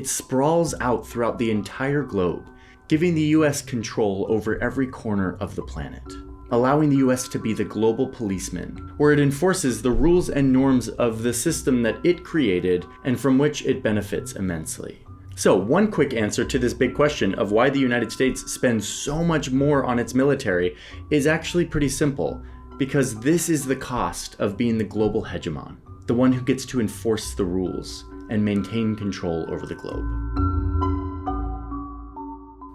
it sprawls out throughout the entire globe, giving the US control over every corner of the planet, allowing the US to be the global policeman, where it enforces the rules and norms of the system that it created and from which it benefits immensely. So, one quick answer to this big question of why the United States spends so much more on its military is actually pretty simple, because this is the cost of being the global hegemon, the one who gets to enforce the rules and maintain control over the globe.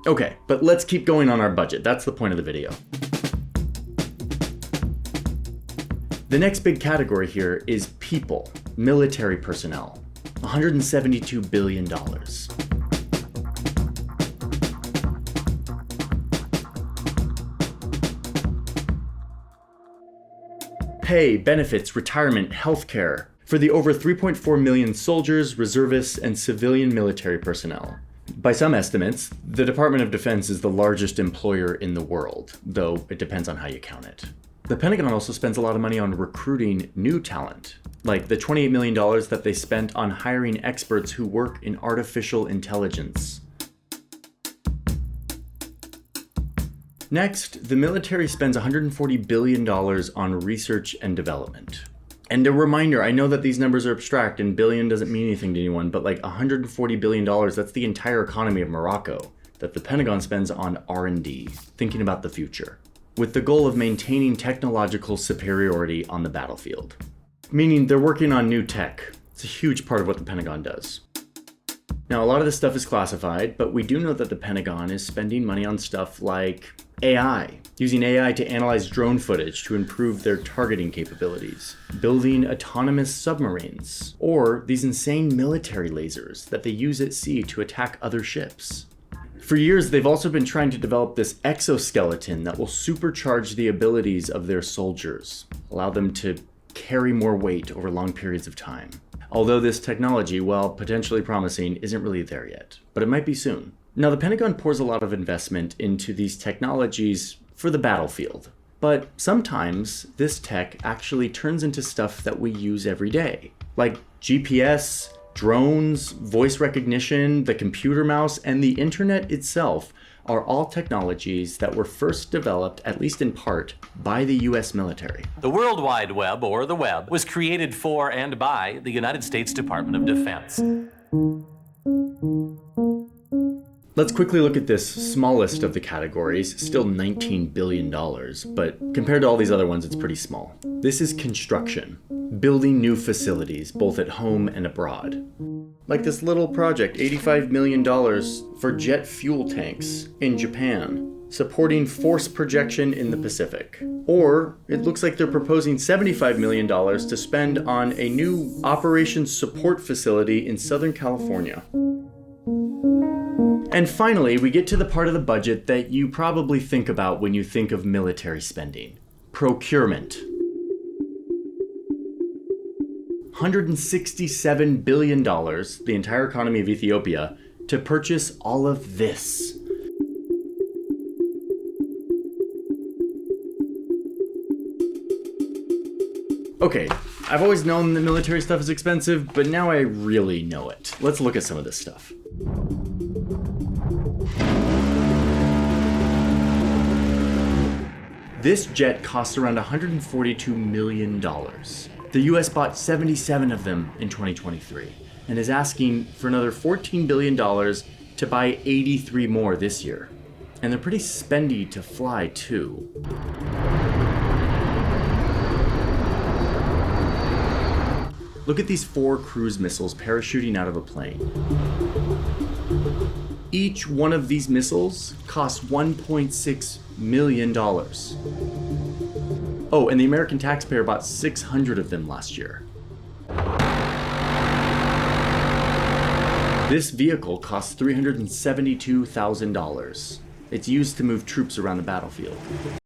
Okay, but let's keep going on our budget. That's the point of the video. The next big category here is people, military personnel. $172 billion. Pay, benefits, retirement, healthcare for the over 3.4 million soldiers, reservists, and civilian military personnel. By some estimates, the Department of Defense is the largest employer in the world, though it depends on how you count it. The Pentagon also spends a lot of money on recruiting new talent, like the $28 million that they spent on hiring experts who work in artificial intelligence. Next, the military spends $140 billion on research and development. And a reminder, I know that these numbers are abstract and billion doesn't mean anything to anyone, but like $140 billion, that's the entire economy of Morocco that the Pentagon spends on R&D, thinking about the future, with the goal of maintaining technological superiority on the battlefield. Meaning they're working on new tech. It's a huge part of what the Pentagon does. Now, a lot of this stuff is classified, but we do know that the Pentagon is spending money on stuff like AI, using AI to analyze drone footage to improve their targeting capabilities, building autonomous submarines, or these insane military lasers that they use at sea to attack other ships. For years, they've also been trying to develop this exoskeleton that will supercharge the abilities of their soldiers, allow them to carry more weight over long periods of time. Although this technology, while potentially promising, isn't really there yet, but it might be soon. Now, the Pentagon pours a lot of investment into these technologies for the battlefield, but sometimes this tech actually turns into stuff that we use every day, like GPS, drones, voice recognition, the computer mouse, and the internet itself are all technologies that were first developed, at least in part, by the US military. The World Wide Web, or the web, was created for and by the United States Department of Defense. Let's quickly look at this smallest of the categories, still $19 billion, but compared to all these other ones, it's pretty small. This is construction, building new facilities, both at home and abroad. Like this little project, $85 million for jet fuel tanks in Japan, supporting force projection in the Pacific. Or it looks like they're proposing $75 million to spend on a new operations support facility in Southern California. And finally, we get to the part of the budget that you probably think about when you think of military spending: procurement. $167 billion, the entire economy of Ethiopia, to purchase all of this. Okay, I've always known that military stuff is expensive, but now I really know it. Let's look at some of this stuff. This jet costs around $142 million. The US bought 77 of them in 2023 and is asking for another $14 billion to buy 83 more this year. And they're pretty spendy to fly too. Look at these 4 cruise missiles parachuting out of a plane. Each one of these missiles costs $1.6 million. Oh, and the American taxpayer bought 600 of them last year. This vehicle costs $372,000. It's used to move troops around the battlefield.